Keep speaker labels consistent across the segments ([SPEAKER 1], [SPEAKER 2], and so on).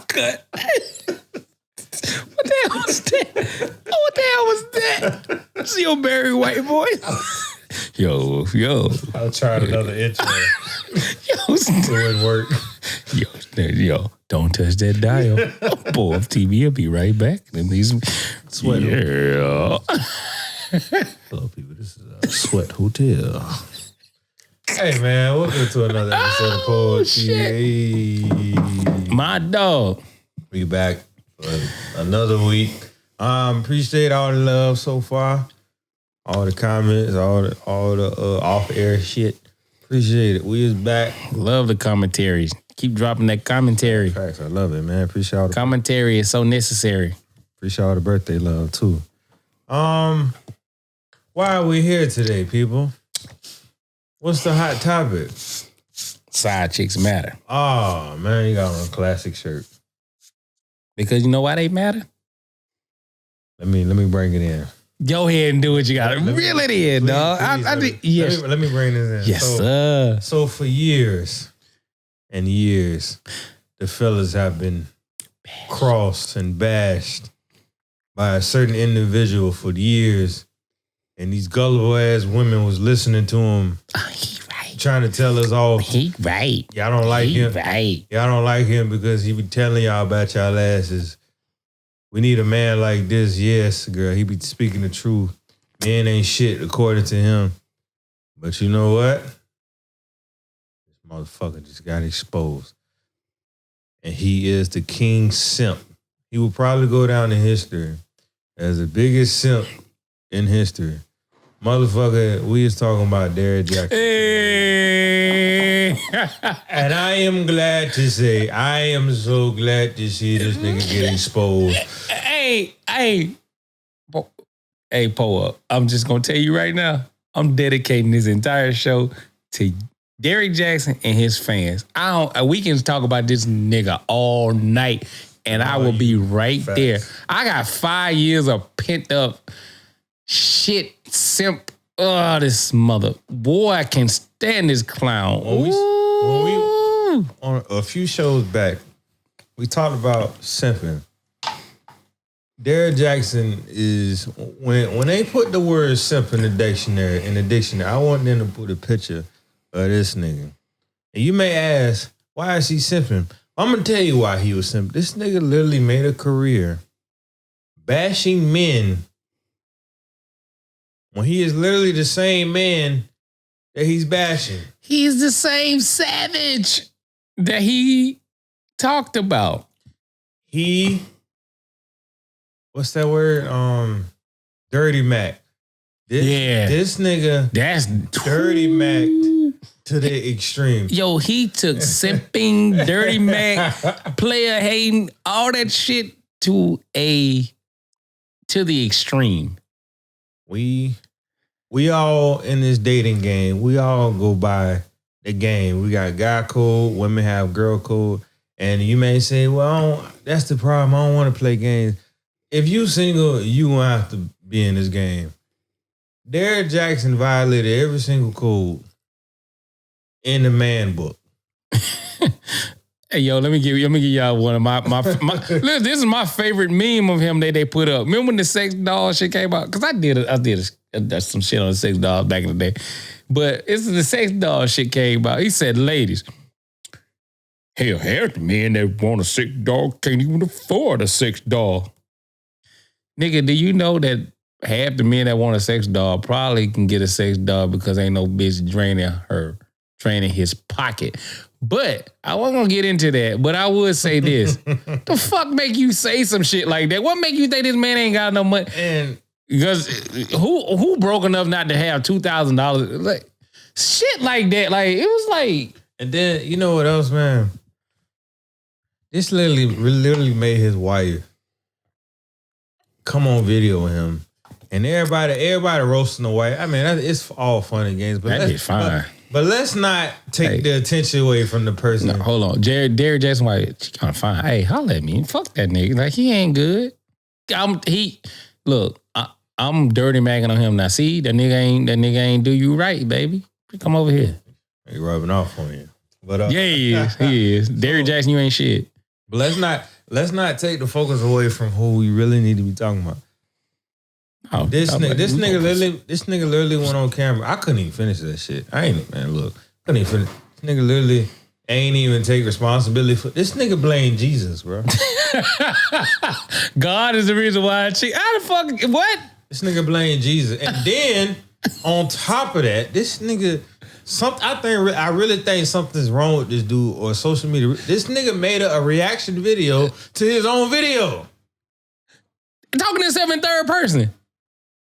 [SPEAKER 1] Cut. What the hell was that? Oh, what the hell was that? It's your Barry White voice. Yo.
[SPEAKER 2] I'll try another intro.
[SPEAKER 1] It
[SPEAKER 2] wouldn't work.
[SPEAKER 1] Yo, don't touch that dial. Boy, TV will be right back.
[SPEAKER 2] Sweat.
[SPEAKER 1] Yeah.
[SPEAKER 2] Hello, people. This is Sweat Hotel. Hey, man. Welcome to another episode of Poetry.
[SPEAKER 1] My dog.
[SPEAKER 2] We back for another week. Appreciate all the love so far. All the comments, all the off-air shit. Appreciate it. We is back.
[SPEAKER 1] Love the commentaries. Keep dropping that commentary.
[SPEAKER 2] Facts, I love it, man. Appreciate all the
[SPEAKER 1] commentary is so necessary.
[SPEAKER 2] Appreciate all the birthday love too. Why are we here today, people? What's the hot topic?
[SPEAKER 1] Side chicks matter.
[SPEAKER 2] Oh man, you got on a classic shirt.
[SPEAKER 1] Because you know why they matter?
[SPEAKER 2] Let me bring it in.
[SPEAKER 1] Go ahead and do what you got to reel it in, dog. Yes.
[SPEAKER 2] Let me bring this in.
[SPEAKER 1] Yes, sir.
[SPEAKER 2] So for years and years, the fellas have been crossed and bashed by a certain individual for years. And these gullible ass women was listening to him.
[SPEAKER 1] Oh, he right.
[SPEAKER 2] Trying to tell us all.
[SPEAKER 1] He right.
[SPEAKER 2] Y'all don't like him.
[SPEAKER 1] Right.
[SPEAKER 2] Y'all don't like him because he be telling y'all about y'all asses. We need a man like this. Yes, girl. He be speaking the truth. Men ain't shit according to him. But you know what? This motherfucker just got exposed. And he is the king simp. He will probably go down in history as the biggest simp in history. Motherfucker, we is talking about Derrick Jaxn.
[SPEAKER 1] Hey.
[SPEAKER 2] And I am glad to say, I am so glad to see this nigga get exposed.
[SPEAKER 1] Hey, pull up. I'm just going to tell you right now, I'm dedicating this entire show to Derrick Jaxn and his fans. We can talk about this nigga all night, and I will be right there. I got 5 years of pent up shit, simp. Oh, this mother. Boy, I can't stand this clown.
[SPEAKER 2] When we on a few shows back, we talked about simping. Derrick Jaxn is when they put the word simp in the dictionary, I want them to put a picture of this nigga. And you may ask, why is he simping? I'm gonna tell you why he was simping. This nigga literally made a career bashing men when he is literally the same man that he's bashing.
[SPEAKER 1] He's the same savage that he talked about.
[SPEAKER 2] What's that word? Dirty Mac. This nigga,
[SPEAKER 1] that's
[SPEAKER 2] Dirty Mac to the extreme.
[SPEAKER 1] Yo, he took simping, Dirty Mac, player hating, all that shit to the extreme.
[SPEAKER 2] We all in this dating game, we all go by the game. We got guy code, women have girl code. And you may say, well, that's the problem. I don't want to play games. If you single, you gonna have to be in this game. Derrick Jaxn violated every single code in the man book.
[SPEAKER 1] Hey, yo, let me give y'all one of my listen, this is my favorite meme of him that they put up. Remember when the sex doll shit came out? Because I did some shit on the sex doll back in the day. But it's the sex doll shit came out. He said, ladies, hell, half the men that want a sex doll can't even afford a sex doll. Nigga, do you know that half the men that want a sex doll probably can get a sex doll because ain't no bitch draining his pocket? But I wasn't gonna get into that. But I would say this: the fuck make you say some shit like that? What make you think this man ain't got no money?
[SPEAKER 2] And
[SPEAKER 1] because who broke enough not to have $2,000? Like shit like that. Like it was like.
[SPEAKER 2] And then you know what else, man? This literally made his wife come on video with him, and everybody roasting the wife. I mean, it's all fun and games, but
[SPEAKER 1] that'd be fine.
[SPEAKER 2] But let's not take the attention away from the person.
[SPEAKER 1] No, hold on. Derrick Jaxn, wife, she kind of fine. Hey, holla at me. Fuck that nigga. Like, he ain't good. I'm dirty magging on him now. See, that nigga ain't do you right, baby. Come over here.
[SPEAKER 2] He rubbing off on you. But
[SPEAKER 1] yeah, he is. Derrick Jaxn, you ain't shit.
[SPEAKER 2] But let's not take the focus away from who we really need to be talking about.
[SPEAKER 1] Oh,
[SPEAKER 2] this nigga literally went on camera. I couldn't even finish that shit. Couldn't even finish. This nigga literally ain't even take responsibility for this nigga blame Jesus, bro.
[SPEAKER 1] God is the reason why I cheat. How the fuck what?
[SPEAKER 2] This nigga blame Jesus. And then on top of that, this nigga I really think something's wrong with this dude or social media. This nigga made a reaction video to his own video.
[SPEAKER 1] Talking to himself in third person.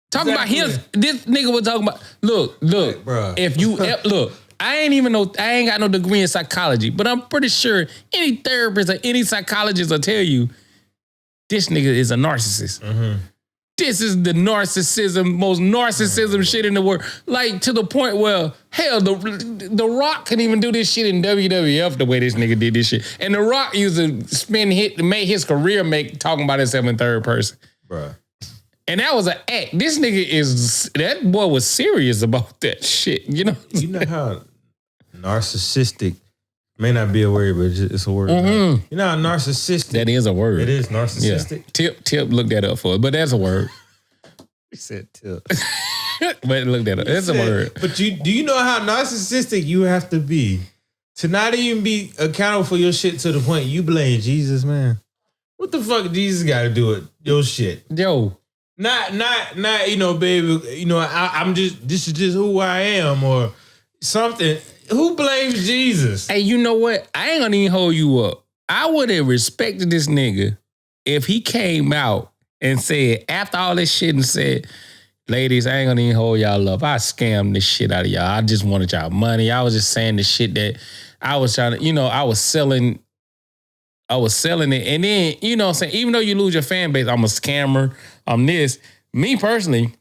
[SPEAKER 1] Talking about him. This nigga was talking about, look,
[SPEAKER 2] bruh.
[SPEAKER 1] If you, look, I ain't got no degree in psychology, but I'm pretty sure any therapist or any psychologist will tell you this nigga is a narcissist. Mm-hmm. This is the most narcissism shit in the world. Like, to the point where, hell, The Rock couldn't even do this shit in WWF the way this nigga did this shit. And The Rock used to make his career talking about himself in third person.
[SPEAKER 2] Bruh.
[SPEAKER 1] And that was an act. That boy was serious about that shit, you know?
[SPEAKER 2] You know how narcissistic may not be a word, but it's a word.
[SPEAKER 1] Mm-hmm.
[SPEAKER 2] You know how narcissistic.
[SPEAKER 1] That is a word.
[SPEAKER 2] It is narcissistic.
[SPEAKER 1] Yeah. Tip, look that up for it. But that's a word.
[SPEAKER 2] He said tip.
[SPEAKER 1] But look that up. It's a word.
[SPEAKER 2] But do you know how narcissistic you have to be to not even be accountable for your shit to the point you blame Jesus, man? What the fuck Jesus got to do with your shit?
[SPEAKER 1] Yo.
[SPEAKER 2] Not, baby, this is just who I am or something. Who blames Jesus?
[SPEAKER 1] Hey, you know what? I ain't gonna even hold you up. I would have respected this nigga if he came out and said, after all this shit and said, ladies, I ain't gonna even hold y'all up. I scammed this shit out of y'all. I just wanted y'all money. I was just saying the shit that I was trying to, I was selling it. And then, you know what I'm saying? Even though you lose your fan base, I'm a scammer. I'm this. Me personally,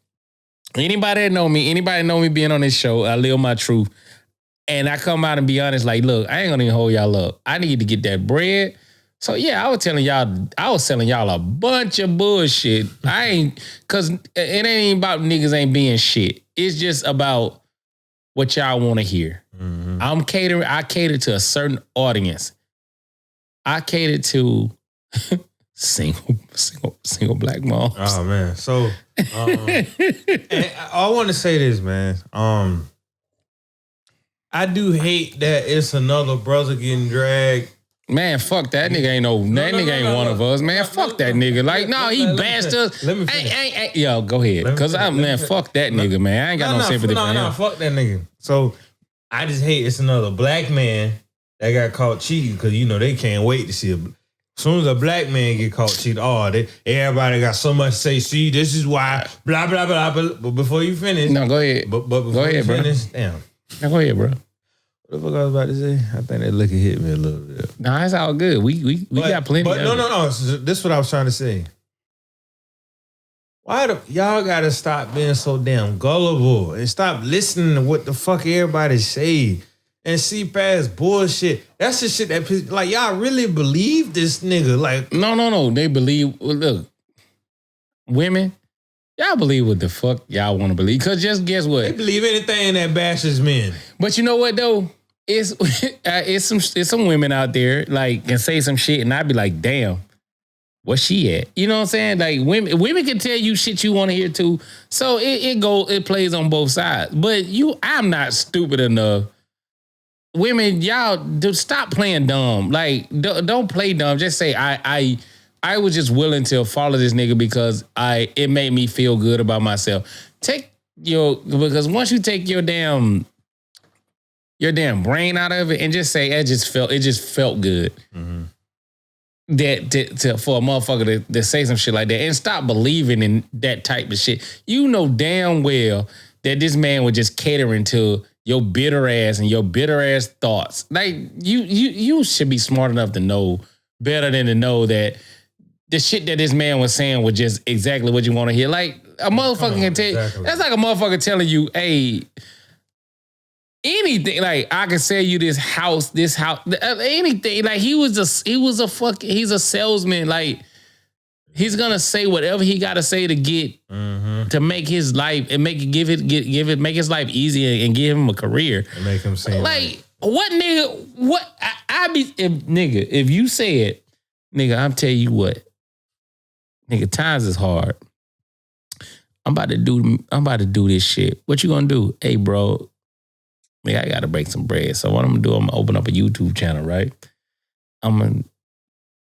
[SPEAKER 1] anybody that know me being on this show, I live my truth. And I come out and be honest, like, look, I ain't gonna even hold y'all up. I need to get that bread. So yeah, I was selling y'all a bunch of bullshit. Cause it ain't even about niggas ain't being shit. It's just about what y'all wanna hear. Mm-hmm. I cater to a certain audience. I cater to single black moms.
[SPEAKER 2] Oh man. So and I want to say this, man. I do hate that it's another brother getting dragged.
[SPEAKER 1] Man, fuck that nigga ain't one of us, man. Fuck that nigga. Like, no, he bashed us.
[SPEAKER 2] Let me finish.
[SPEAKER 1] Yo, go ahead. Cause fuck that nigga, man. I ain't got no sympathy for him.
[SPEAKER 2] No, fuck that nigga. So I just hate it's another black man that got caught cheating because they can't wait to see as soon as a black man get caught cheating, everybody got so much to say. See, this is why, blah, blah, blah, blah. But before you finish.
[SPEAKER 1] No, go ahead.
[SPEAKER 2] But before you finish, damn.
[SPEAKER 1] No, go ahead, bro.
[SPEAKER 2] What the fuck I was about to say? I think that liquor hit me a little bit.
[SPEAKER 1] Nah, it's all good. We got plenty.
[SPEAKER 2] But no. This is what I was trying to say. Why y'all gotta stop being so damn gullible and stop listening to what the fuck everybody say and see past bullshit? That's the shit that like y'all really believe this nigga. Like
[SPEAKER 1] no. They believe. Look, women. Y'all believe what the fuck y'all want to believe. Cause just guess what?
[SPEAKER 2] They believe anything that bashes men.
[SPEAKER 1] But you know what though? It's some women out there like can say some shit and I'd be like, damn, where's she at? You know what I'm saying? Like women can tell you shit you want to hear too. So it plays on both sides. But I'm not stupid enough. Women, y'all stop playing dumb. Like don't play dumb. Just say I was just willing to follow this nigga because it made me feel good about myself. Because once you take your damn brain out of it and just say it just felt good. Mm-hmm. That for a motherfucker to say some shit like that and stop believing in that type of shit. You know damn well that this man was just catering to your bitter ass and your bitter ass thoughts. Like you should be smart enough to know better than to know that the shit that this man was saying was just exactly what you want to hear. Like a motherfucker can tell you, that's like a motherfucker telling you, hey, anything, like I can sell you this house, anything. Like he's a salesman. Like he's gonna say whatever he gotta say to get to make his life and make his life easier and give him a career.
[SPEAKER 2] And make him seem like
[SPEAKER 1] What nigga? What I be if you said, nigga, I'm tell you what, nigga, times is hard. I'm about to do this shit. What you gonna do? Hey, bro, nigga, I gotta break some bread. So what I'm gonna do? I'm gonna open up a YouTube channel, right? I'm gonna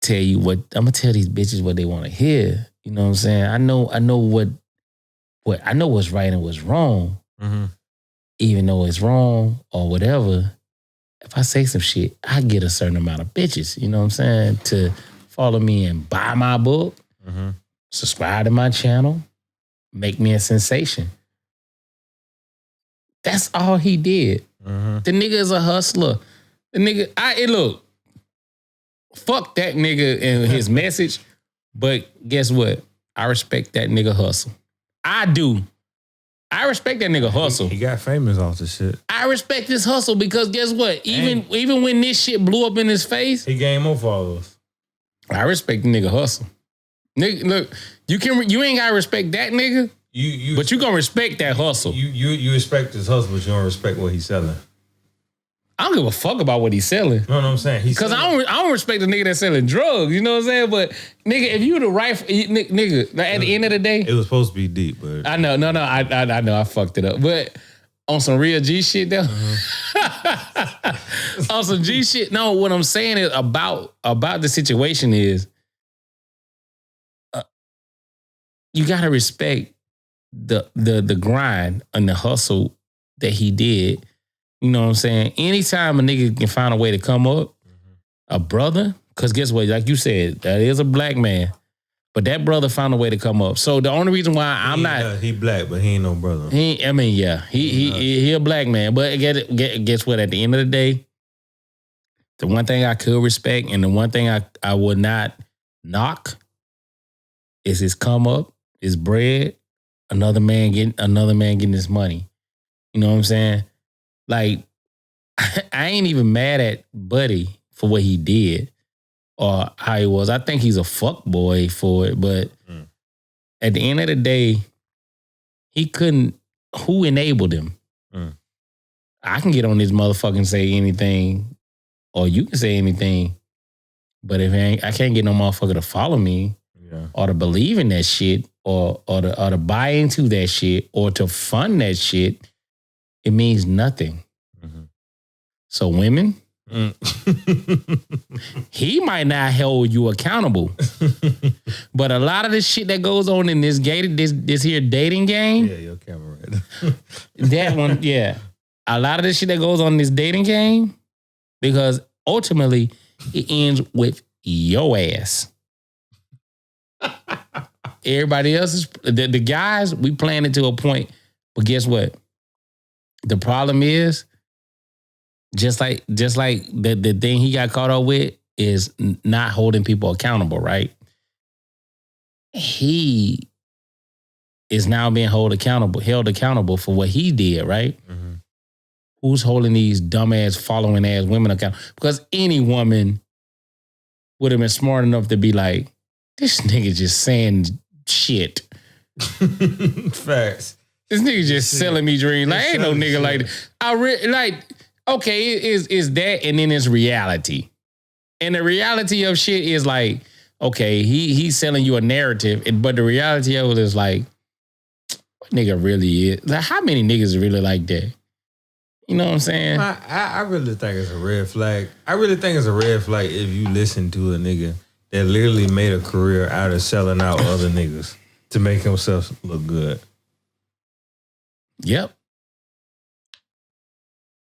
[SPEAKER 1] tell these bitches what they want to hear. You know what I'm saying? I know I know what's right and what's wrong.
[SPEAKER 2] Mm-hmm.
[SPEAKER 1] Even though it's wrong or whatever. If I say some shit, I get a certain amount of bitches, you know what I'm saying, to follow me and buy my book, subscribe to my channel, make me a sensation. That's all he did. The nigga is a hustler. The nigga, look, fuck that nigga and his message, but guess what? I respect that nigga hustle. I do. I respect that nigga hustle.
[SPEAKER 2] He got famous off the shit.
[SPEAKER 1] I respect his hustle because guess what? Even when this shit blew up in his face,
[SPEAKER 2] he gained more followers.
[SPEAKER 1] I respect the nigga hustle. Nigga, look, you ain't gotta respect that nigga. But you gonna respect that hustle.
[SPEAKER 2] You respect his hustle, but you don't respect what he's selling.
[SPEAKER 1] I don't give a fuck about what he's selling.
[SPEAKER 2] No, I'm saying
[SPEAKER 1] because I don't respect the nigga that's selling drugs. You know what I'm saying? But nigga, if you the right nigga, like at the end of the day,
[SPEAKER 2] it was supposed to be deep, but
[SPEAKER 1] I know, I know, I fucked it up. But on some real G shit though, on some G shit. No, what I'm saying is about the situation is, you gotta respect the grind and the hustle that he did. You know what I'm saying? Anytime a nigga can find a way to come up, a brother, because guess what? Like you said, that is a black man, but that brother found a way to come up. So the only reason why I'm not...
[SPEAKER 2] he black, but he ain't no brother.
[SPEAKER 1] He a black man. But guess what? At the end of the day, the one thing I could respect and the one thing I would not knock is his come up, his bread, another man getting his money. You know what I'm saying? Like, I ain't even mad at Buddy for what he did or how he was. I think he's a fuck boy for it, but at the end of the day, he couldn't. Who enabled him? I can get on this motherfucker and say anything, or you can say anything, but if I can't get no motherfucker to follow me, or to believe in that shit, or to buy into that shit, or to fund that shit, it means nothing. So women, he might not hold you accountable, but a lot of the shit that goes on in this here dating game,
[SPEAKER 2] your camera right.
[SPEAKER 1] that one, a lot of the shit that goes on in this dating game, because ultimately it ends with your ass. Everybody else is the guys. We plan it to a point, but guess what? The problem is, just like the thing he got caught up with is not holding people accountable, right? He is now being held accountable for what he did, right? Who's holding these dumbass following ass women accountable? Because any woman would have been smart enough to be like, this nigga just saying shit.
[SPEAKER 2] Facts.
[SPEAKER 1] This nigga just selling me dreams. Like, ain't no nigga like that. Okay, it is that, and then it's reality. And the reality of shit is like, okay, he's selling you a narrative, but the reality of it is like, what nigga really is? Like, how many niggas are really like that? You know what I'm saying?
[SPEAKER 2] I really think it's a red flag. I really think it's a red flag if you listen to a nigga that literally made a career out of selling out other niggas to make himself look good.
[SPEAKER 1] Yep.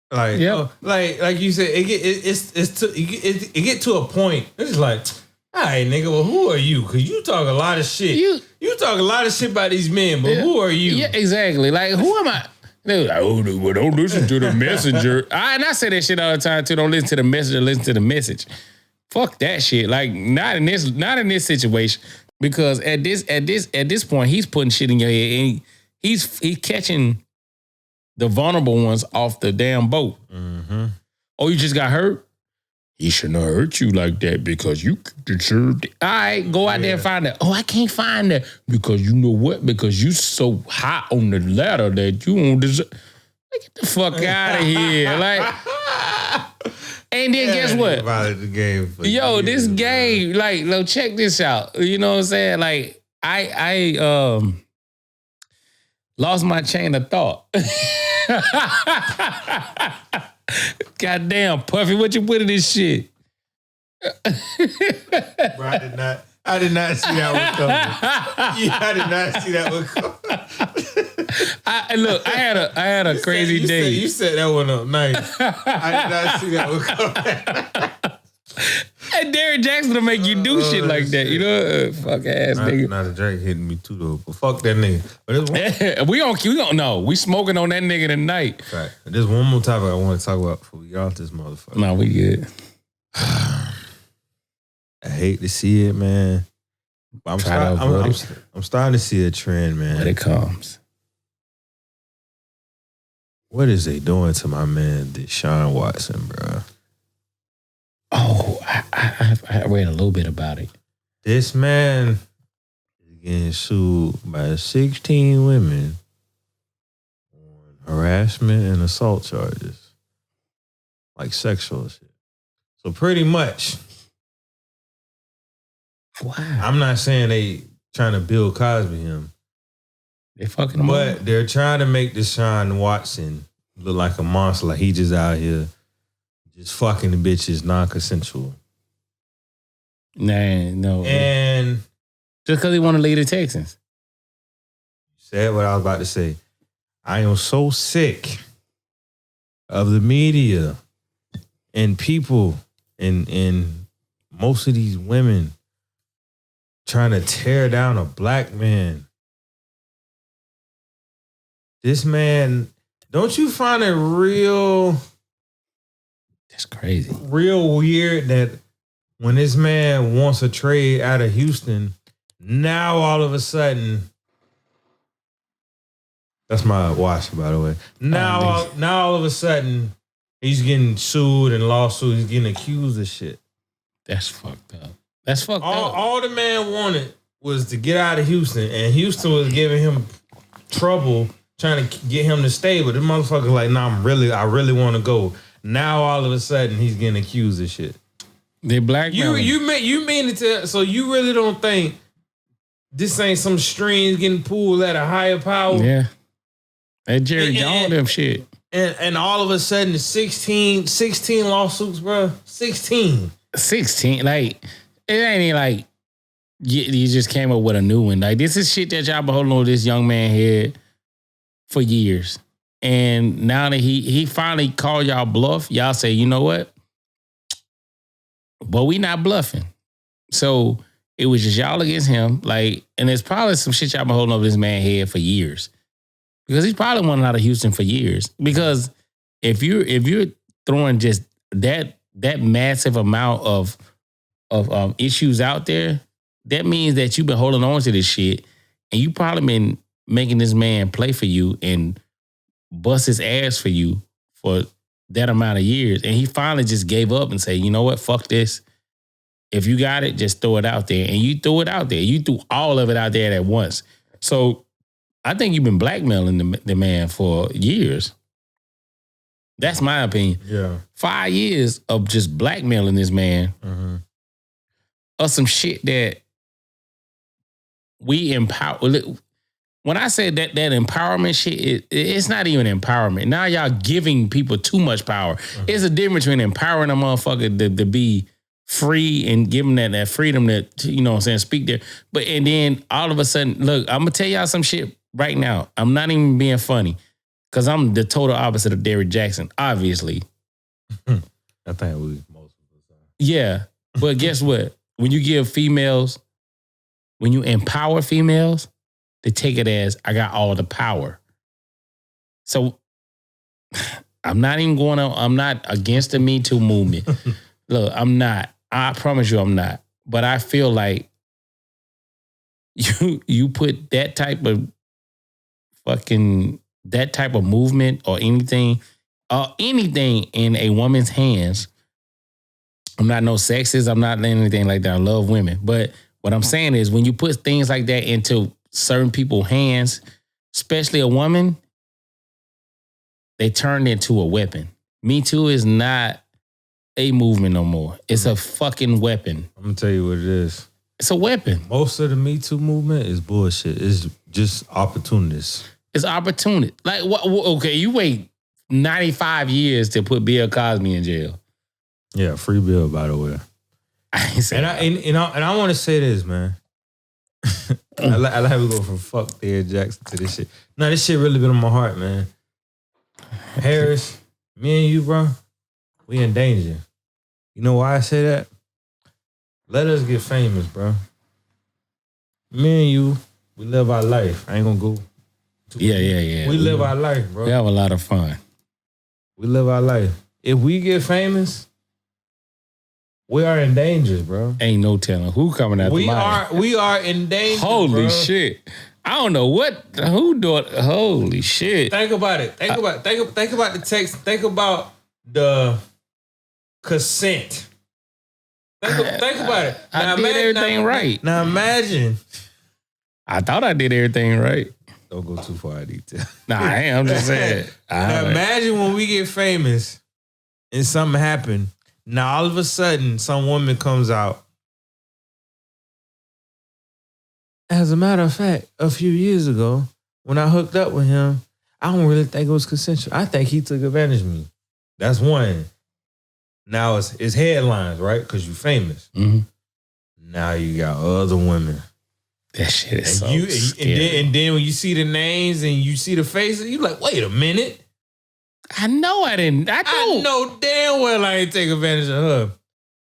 [SPEAKER 2] Like you said, it get to a point. It's like, all right, nigga. Well, who are you? Because you talk a lot of shit. You talk a lot of shit about these men, but who are you?
[SPEAKER 1] Yeah, exactly. Like, who am I? They're like, well, don't listen to the messenger. And I say that shit all the time too. Don't listen to the messenger. Listen to the message. Fuck that shit. Like, not in this situation. Because at this point, he's putting shit in your head, and he's catching the vulnerable ones off the damn boat. Oh, you just got hurt? He shouldn't have hurt you like that because you deserved it. All right, go out there and find that. Oh, I can't find that. Because you know what? Because you so hot on the ladder that you won't deserve. Get the fuck out of here. Like, And then guess what?
[SPEAKER 2] Violated the game.
[SPEAKER 1] Yo, this game, like, check this out. You know what I'm saying? Like, I lost my chain of thought. Goddamn, Puffy, what you put in this shit?
[SPEAKER 2] Bro, I did not see that one coming. Yeah, I did not see that one coming.
[SPEAKER 1] Look, I had a crazy day.
[SPEAKER 2] You set that one up nice. I did not see that one coming.
[SPEAKER 1] And Derrick Jaxn to make you do shit like that, you know? Fuck ass nigga.
[SPEAKER 2] Not a Drake hitting me too though, but fuck that nigga. But
[SPEAKER 1] we don't know. We smoking on that nigga tonight.
[SPEAKER 2] Right. There's one more topic I want to talk about before we get off this motherfucker.
[SPEAKER 1] No, we good.
[SPEAKER 2] I hate to see it, man. I'm starting to see a trend, man.
[SPEAKER 1] When it comes.
[SPEAKER 2] What is they doing to my man, Deshaun Watson, bro?
[SPEAKER 1] Oh, I read a little bit about it.
[SPEAKER 2] This man is getting sued by 16 women on harassment and assault charges. Like sexual shit. So pretty much,
[SPEAKER 1] wow.
[SPEAKER 2] I'm not saying they trying to Bill Cosby him.
[SPEAKER 1] They fucking him
[SPEAKER 2] But
[SPEAKER 1] up.
[SPEAKER 2] they're trying to make Deshaun Watson look like a monster, like he just out here just fucking the bitches non-consensual.
[SPEAKER 1] Nah, no.
[SPEAKER 2] And
[SPEAKER 1] just because he want to lead the Texans.
[SPEAKER 2] Said what I was about to say. I am so sick of the media and people and most of these women trying to tear down a black man. This man, don't you find it real...
[SPEAKER 1] That's crazy.
[SPEAKER 2] Real weird that when this man wants a trade out of Houston, now all of a sudden, that's my watch, by the way. Now all of a sudden, he's getting sued and lawsuits. He's getting accused of shit.
[SPEAKER 1] That's fucked up. That's fucked up.
[SPEAKER 2] All the man wanted was to get out of Houston, and Houston was giving him trouble trying to get him to stay. But the motherfucker's like, nah, I really want to go. Now all of a sudden he's getting accused of shit.
[SPEAKER 1] They blackmailing.
[SPEAKER 2] You mean it to, so you really don't think this ain't some strings getting pulled at a higher power?
[SPEAKER 1] Yeah. That Jerry Jones them shit.
[SPEAKER 2] And all of a sudden 16 lawsuits, bro. 16.
[SPEAKER 1] 16. Like, it ain't even like you just came up with a new one. Like, this is shit that y'all been holding on this young man head for years. And now that he finally called y'all bluff, y'all say, you know what? But we not bluffing. So it was just y'all against him. Like, and there's probably some shit y'all been holding over this man's head for years. Because he's probably wanted out of Houston for years. Because if you're throwing just that massive amount of issues out there, that means that you've been holding on to this shit, and you probably been making this man play for you and bust his ass for you for that amount of years. And he finally just gave up and said, you know what, fuck this. If you got it, just throw it out there. And you threw it out there. You threw all of it out there at once. So I think you've been blackmailing the man for years. That's my opinion.
[SPEAKER 2] Yeah.
[SPEAKER 1] 5 years of just blackmailing this man of some shit that we empower. When I say that empowerment shit, it's not even empowerment. Now y'all giving people too much power. It's a difference between empowering a motherfucker to be free and giving that freedom to, you know what I'm saying, speak there. And then all of a sudden, look, I'm going to tell y'all some shit right now. I'm not even being funny because I'm the total opposite of Derrick Jaxn, obviously.
[SPEAKER 2] I think we most of the time.
[SPEAKER 1] Yeah, but guess what? When you empower females, they take it as, I got all the power. So I'm not against the Me Too movement. Look, I'm not. I promise you I'm not. But I feel like you put that type of movement or anything in a woman's hands. I'm not no sexist. I'm not anything like that. I love women. But what I'm saying is when you put things like that into certain people's hands, especially a woman, they turn into a weapon. Me Too is not a movement no more. It's a fucking weapon.
[SPEAKER 2] I'm gonna tell you what it is.
[SPEAKER 1] It's a weapon.
[SPEAKER 2] Most of the Me Too movement is bullshit. It's just opportunists.
[SPEAKER 1] It's opportunity. Like, what? Okay, you wait 95 years to put Bill Cosby in jail.
[SPEAKER 2] Yeah, free Bill, by the way. I want to say this, man. I like to go from fuck Derrick Jaxn to this shit. No, this shit really been on my heart, man. Harris, me and you, bro, we in danger. You know why I say that? Let us get famous, bro. Me and you, we live our life. I ain't gonna go.
[SPEAKER 1] Yeah.
[SPEAKER 2] We live our life, bro.
[SPEAKER 1] We have a lot of fun.
[SPEAKER 2] We live our life. If we get famous, we are in danger, bro.
[SPEAKER 1] Ain't no telling who coming out.
[SPEAKER 2] We are in danger.
[SPEAKER 1] Holy
[SPEAKER 2] bro.
[SPEAKER 1] shit! I don't know who doing. Holy shit!
[SPEAKER 2] Think about it. Think about the text. Think about the consent. Think about it.
[SPEAKER 1] I did everything right.
[SPEAKER 2] Now imagine.
[SPEAKER 1] I thought I did everything right.
[SPEAKER 2] Don't go too far in detail.
[SPEAKER 1] Nah, I am. I'm just saying.
[SPEAKER 2] Now imagine when we get famous and something happened. Now all of a sudden, some woman comes out. As a matter of fact, a few years ago, when I hooked up with him, I don't really think it was consensual. I think he took advantage of me. That's one. Now it's headlines, right? Because you're famous.
[SPEAKER 1] Mm-hmm.
[SPEAKER 2] Now you got other women.
[SPEAKER 1] That shit is
[SPEAKER 2] and then when you see the names and you see the faces, you're like, wait a minute.
[SPEAKER 1] I know I didn't. I
[SPEAKER 2] know damn well I ain't take advantage of her.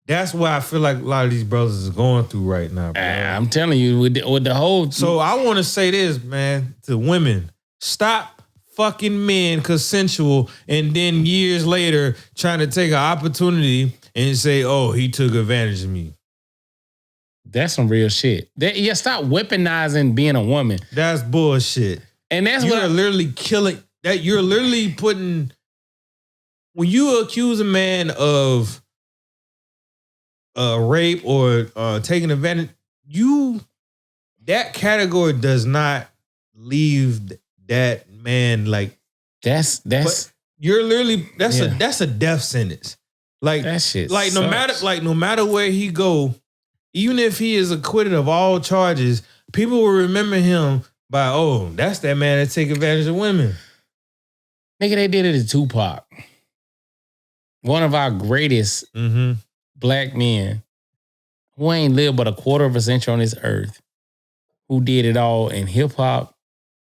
[SPEAKER 2] That's what I feel like a lot of these brothers is going through right now, bro.
[SPEAKER 1] I'm telling you, with the whole...
[SPEAKER 2] So I want to say this, man, to women. Stop fucking men consensual and then years later trying to take an opportunity and say, oh, he took advantage of me.
[SPEAKER 1] That's some real shit. Stop weaponizing being a woman.
[SPEAKER 2] That's bullshit.
[SPEAKER 1] And that's
[SPEAKER 2] you're literally killing... That you're literally putting... When you accuse a man of rape or taking advantage, that category does not leave that man like... That's you're literally... That's a death sentence. Like
[SPEAKER 1] that shit
[SPEAKER 2] like
[SPEAKER 1] sucks.
[SPEAKER 2] no matter where he go, even if he is acquitted of all charges, people will remember him by, oh, that's that man that take advantage of women.
[SPEAKER 1] Nigga, they did it to Tupac. One of our greatest black men who ain't lived but a quarter of a century on this earth, who did it all in hip hop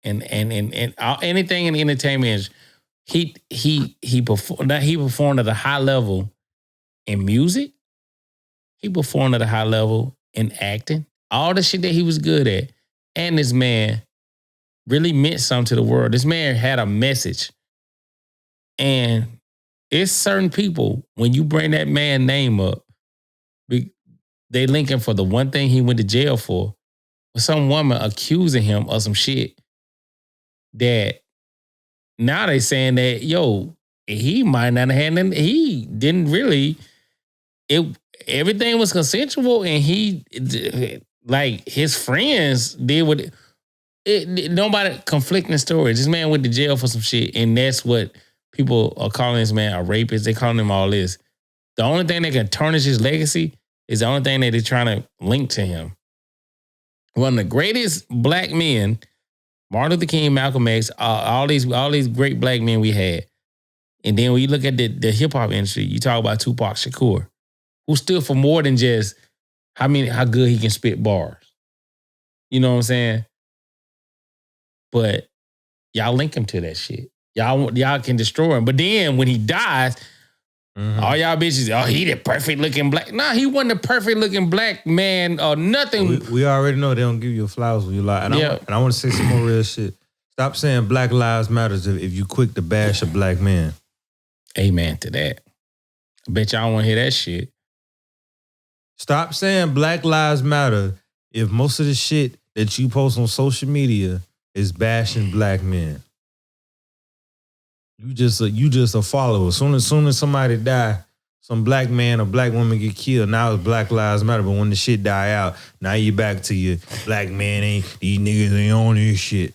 [SPEAKER 1] and anything in the entertainment. He performed at a high level in music. He performed at a high level in acting. All the shit that he was good at. And this man really meant something to the world. This man had a message. And it's certain people, when you bring that man's name up, they link him for the one thing he went to jail for. With some woman accusing him of some shit that now they saying that, yo, he might not have had, he didn't really, everything was consensual and he, like his friends did what, nobody conflicting stories. This man went to jail for some shit and that's what people are calling this man a rapist. They calling him all this. The only thing that can tarnish his legacy is the only thing that they're trying to link to him. One of the greatest black men, Martin Luther King, Malcolm X, all these great black men we had. And then when you look at the hip hop industry, you talk about Tupac Shakur, who stood for more than just how good he can spit bars. You know what I'm saying? But y'all link him to that shit. Y'all can destroy him. But then when he dies, all y'all bitches, oh, he the perfect looking black. Nah, he wasn't the perfect looking black man or nothing.
[SPEAKER 2] We already know they don't give you flowers when you lie. And I want to say some more real shit. Stop saying Black Lives Matter if you quick to bash a black man.
[SPEAKER 1] Amen to that. I bet y'all want to hear that shit.
[SPEAKER 2] Stop saying Black Lives Matter if most of the shit that you post on social media is bashing black men. You just a follower. Soon as somebody die, some black man or black woman get killed. Now it's Black Lives Matter. But when the shit die out, now you back to your black man these niggas ain't on this shit.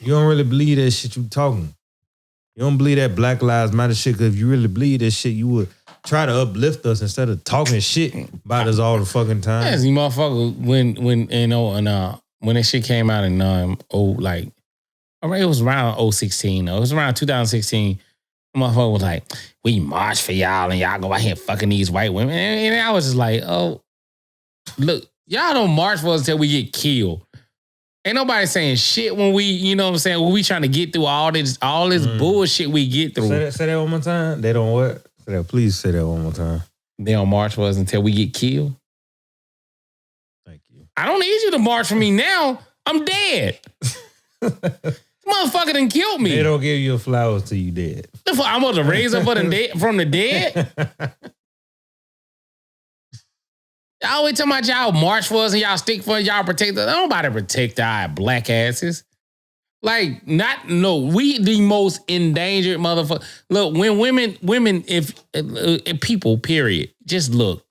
[SPEAKER 2] You don't really believe that shit you talking. You don't believe that Black Lives Matter shit. Because if you really believe that shit, you would try to uplift us instead of talking shit about us all the fucking time.
[SPEAKER 1] Yeah, you motherfucker, when you know, and when that shit came out in it was around 016 though. It was around 2016. Motherfucker was like, we march for y'all and y'all go out here fucking these white women. And I was just like, oh, look, y'all don't march for us until we get killed. Ain't nobody saying shit when we, you know what I'm saying, when we trying to get through all this bullshit we get through.
[SPEAKER 2] Say that one more time. They don't what? Please say that one more time.
[SPEAKER 1] They don't march for us until we get killed.
[SPEAKER 2] Thank you.
[SPEAKER 1] I don't need you to march for me now. I'm dead. Motherfucker done killed me.
[SPEAKER 2] They don't give you flowers till you dead.
[SPEAKER 1] I'm supposed to raise up from the dead? Y'all always talking about y'all march for us and y'all stick for us, y'all protect us. Nobody protect our black asses. Like, we the most endangered motherfucker. Look, when women, if people, period, just look.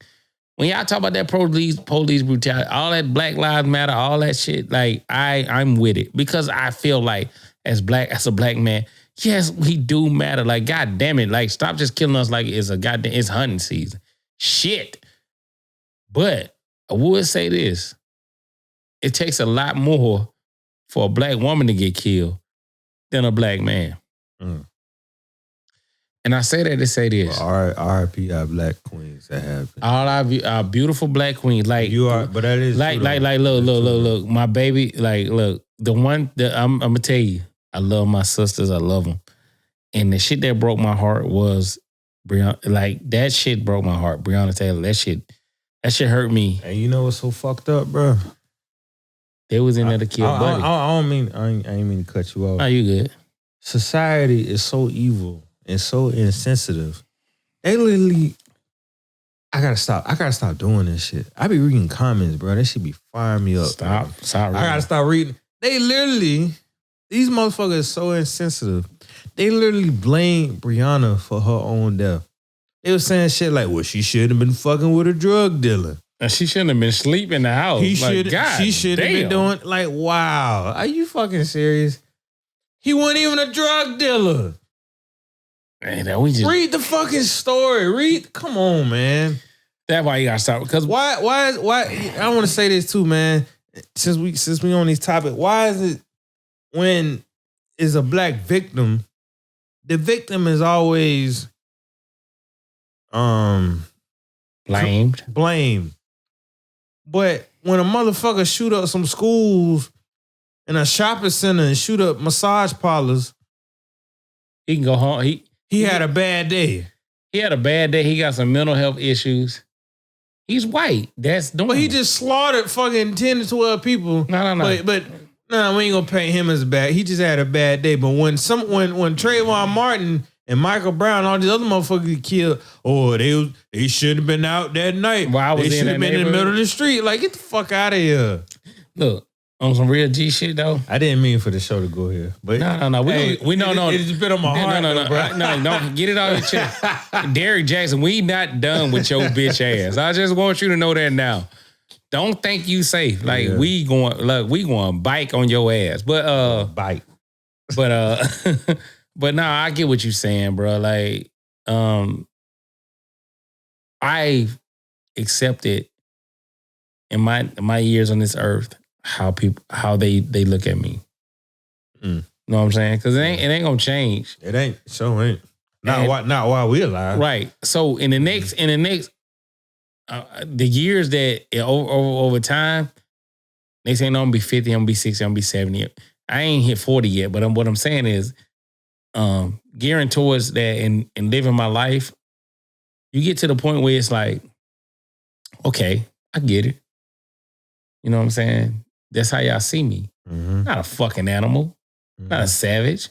[SPEAKER 1] When y'all talk about that police brutality, all that Black Lives Matter, all that shit, like, I'm with it. Because I feel like, as a black man, yes, we do matter. Like, God damn it. Like, stop just killing us like it's hunting season. Shit. But I would say this. It takes a lot more for a black woman to get killed than a black man. Mm. And I say that to say this.
[SPEAKER 2] Well, R.I.P. our black queens that happen.
[SPEAKER 1] All our beautiful black queens. Like,
[SPEAKER 2] you are, but that is
[SPEAKER 1] like, look, my baby, like, look, the one that I'm going to tell you, I love my sisters. I love them. And the shit that broke my heart was Breonna. Like, that shit broke my heart. Breonna Taylor, that shit hurt me.
[SPEAKER 2] And you know what's so fucked up, bro?
[SPEAKER 1] They was in there to kill Buddy.
[SPEAKER 2] I ain't mean to cut you off.
[SPEAKER 1] Oh, you good.
[SPEAKER 2] Society is so evil and so insensitive. They literally, I gotta stop doing this shit. I be reading comments, bro. That shit be firing me up.
[SPEAKER 1] Stop reading.
[SPEAKER 2] I gotta stop reading. They literally, these motherfuckers are so insensitive. They literally blame Breonna for her own death. They was saying shit like, well, she shouldn't have been fucking with a drug dealer.
[SPEAKER 1] And she shouldn't have been sleeping in the house.
[SPEAKER 2] She shouldn't have been doing, like, wow. Are you fucking serious? He wasn't even a drug dealer.
[SPEAKER 1] Man,
[SPEAKER 2] read the fucking story. Come on, man.
[SPEAKER 1] That's why you gotta stop. Because
[SPEAKER 2] why? I want to say this too, man. Since we on these topics, why is it when is a black victim, the victim is always blamed. But when a motherfucker shoot up some schools and a shopping center and shoot up massage parlors,
[SPEAKER 1] he can go home.
[SPEAKER 2] He had a bad day.
[SPEAKER 1] He had a bad day. He got some mental health issues. He's white. That's normal.
[SPEAKER 2] But he just slaughtered fucking 10 to 12 people.
[SPEAKER 1] No.
[SPEAKER 2] But no, we ain't gonna paint him as bad. He just had a bad day. But when Trayvon Martin and Michael Brown, all these other motherfuckers get killed, they should have been out that night.
[SPEAKER 1] Well,
[SPEAKER 2] they should have been in the middle of the street. Like, get the fuck out of here.
[SPEAKER 1] Look, on some real G shit though.
[SPEAKER 2] I didn't mean for the show to go here. But
[SPEAKER 1] no. We know.
[SPEAKER 2] It's been on my heart.
[SPEAKER 1] No,
[SPEAKER 2] bro.
[SPEAKER 1] No, get it out of your chest. Derrick Jaxn, we not done with your bitch ass. I just want you to know that now. Don't think you safe. Like, we going bike on your ass. But
[SPEAKER 2] bike.
[SPEAKER 1] But no, I get what you're saying, bro. Like, I accepted in my years on this earth how they look at me. You know what I'm saying? Because it ain't gonna change.
[SPEAKER 2] It ain't. So ain't. Not while we alive.
[SPEAKER 1] Right. So in the next the years that over time, they say, no, I'm gonna be 50, I'm gonna be 60, I'm gonna be 70. I ain't hit 40 yet, but what I'm saying is, gearing towards that and living my life, you get to the point where it's like, okay, I get it. You know what I'm saying? That's how y'all see me. Mm-hmm. Not a fucking animal. Mm-hmm. Not a savage.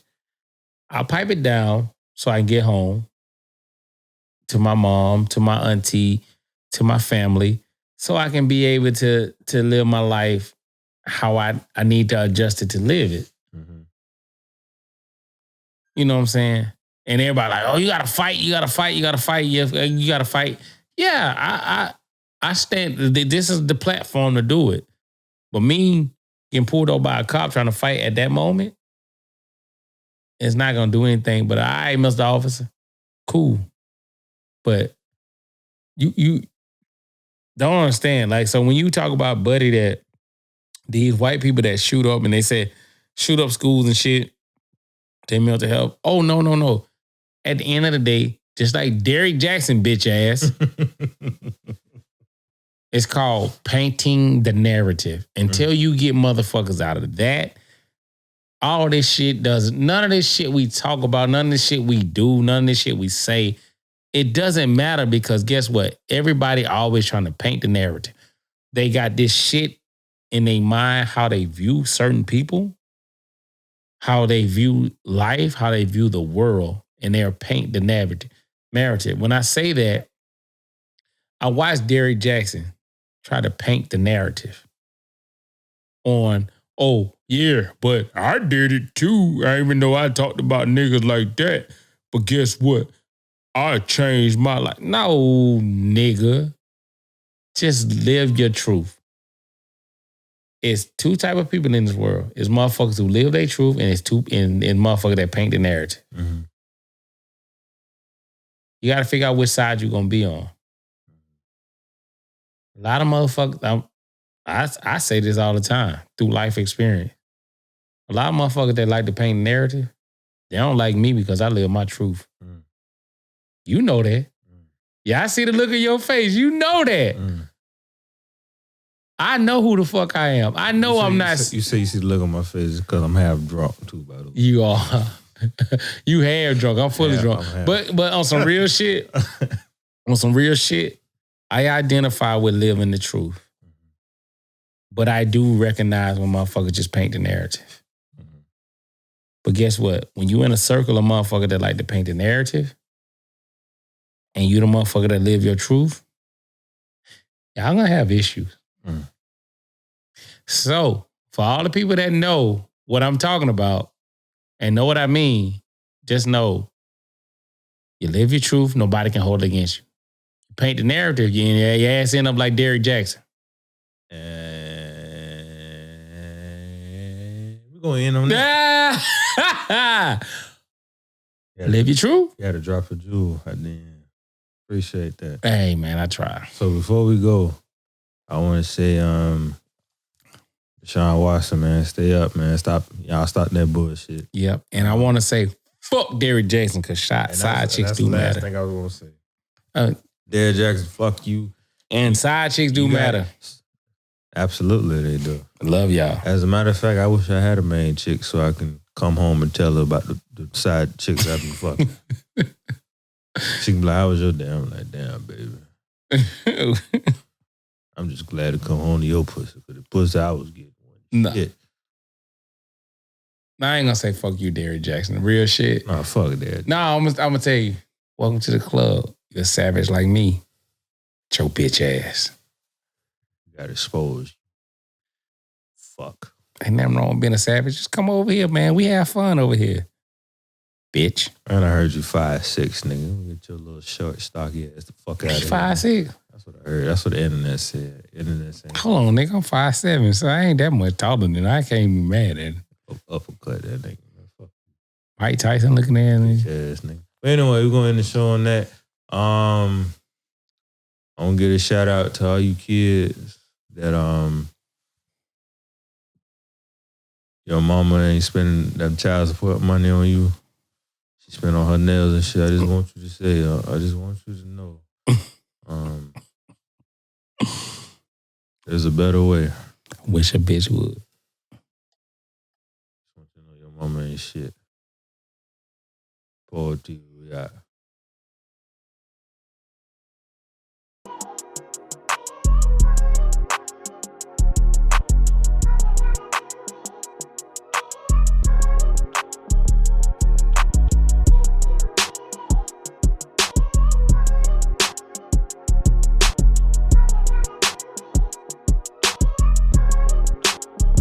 [SPEAKER 1] I'll pipe it down so I can get home to my mom, to my auntie, to my family, so I can be able to live my life how I need to adjust it to live it. Mm-hmm. You know what I'm saying? And everybody like, oh, you gotta fight. You gotta fight. Yeah, I stand. This is the platform to do it. But me getting pulled over by a cop trying to fight at that moment, it's not gonna do anything. But Mr. Officer, cool. But you don't understand. Like, so when you talk about, buddy, that these white people that shoot up and they say shoot up schools and shit, they mental health. Oh, no. At the end of the day, just like Derrick Jaxn, bitch ass, it's called painting the narrative. Until you get motherfuckers out of that, all this shit none of this shit we talk about, none of this shit we do, none of this shit we say, it doesn't matter because guess what? Everybody always trying to paint the narrative. They got this shit in their mind, how they view certain people, how they view life, how they view the world, and they're paint the narrative. When I say that, I watched Derrick Jaxn try to paint the narrative on, oh, yeah, but I did it too. I even though I talked about niggas like that. But guess what? I changed my life. No, nigga. Just live your truth. It's two type of people in this world. It's motherfuckers who live their truth and it's motherfuckers that paint the narrative. Mm-hmm. You got to figure out which side you're going to be on. A lot of motherfuckers, I say this all the time through life experience. A lot of motherfuckers that like to paint the narrative, they don't like me because I live my truth. Mm. You know that. Mm. Yeah, I see the look of your face. You know that. Mm. I know who the fuck I am. I know I'm not.
[SPEAKER 2] You say you see the look on my face because I'm half drunk too, by the way.
[SPEAKER 1] You are. You half drunk. I'm fully drunk. But on some real shit, I identify with living the truth. But I do recognize when motherfuckers just paint the narrative. Mm-hmm. But guess what? When you in a circle of motherfuckers that like to paint the narrative, and you the motherfucker that live your truth, y'all gonna have issues. Mm. So, for all the people that know what I'm talking about and know what I mean, just know you live your truth, nobody can hold it against you. You paint the narrative, your ass end up like Derrick Jaxn.
[SPEAKER 2] We're going to end on that.
[SPEAKER 1] Live your truth.
[SPEAKER 2] You had to drop a jewel at the end. Appreciate that.
[SPEAKER 1] Hey, man, I try.
[SPEAKER 2] So before we go, I want to say, Deshaun Watson, man, stay up, man. Stop that bullshit.
[SPEAKER 1] Yep. And I want to say, fuck Derrick Jaxn, because side chicks do matter. That's the last
[SPEAKER 2] thing I was going to say. Derrick Jaxn, fuck you.
[SPEAKER 1] And side chicks do matter.
[SPEAKER 2] Absolutely, they do.
[SPEAKER 1] I love y'all.
[SPEAKER 2] As a matter of fact, I wish I had a main chick so I can come home and tell her about the side chicks I've been fucking. She can be like, how was your day? I'm like, damn, baby. I'm just glad to come home to your pussy, because the pussy I was getting.
[SPEAKER 1] No.
[SPEAKER 2] Shit.
[SPEAKER 1] I ain't gonna say fuck you, Derrick Jaxn. Real shit.
[SPEAKER 2] No, fuck Derrick.
[SPEAKER 1] No, I'm gonna tell you, welcome to the club. You're a savage like me. Your bitch ass.
[SPEAKER 2] Got exposed. Fuck.
[SPEAKER 1] Ain't nothing wrong with being a savage. Just come over here, man. We have fun over here. Bitch.
[SPEAKER 2] And I heard you 5'6", nigga. Get your little short, stocky ass the fuck out of here.
[SPEAKER 1] 5'6"?
[SPEAKER 2] That's what I heard. That's what the internet said.
[SPEAKER 1] Hold on, nigga. I'm 5'7", so I ain't that much taller than I can't be mad at it.
[SPEAKER 2] Uppercut that nigga. Fuck.
[SPEAKER 1] Mike Tyson looking at me.
[SPEAKER 2] Yes, nigga. But anyway, we're going to end the show on that. I'm going to give a shout out to all you kids that your mama ain't spending that child support money on you. She spent on her nails and shit. I just want you to say, I just want you to know. There's a better way.
[SPEAKER 1] Wish a bitch would.
[SPEAKER 2] I want you to know your mama ain't shit. Poor to you, yeah.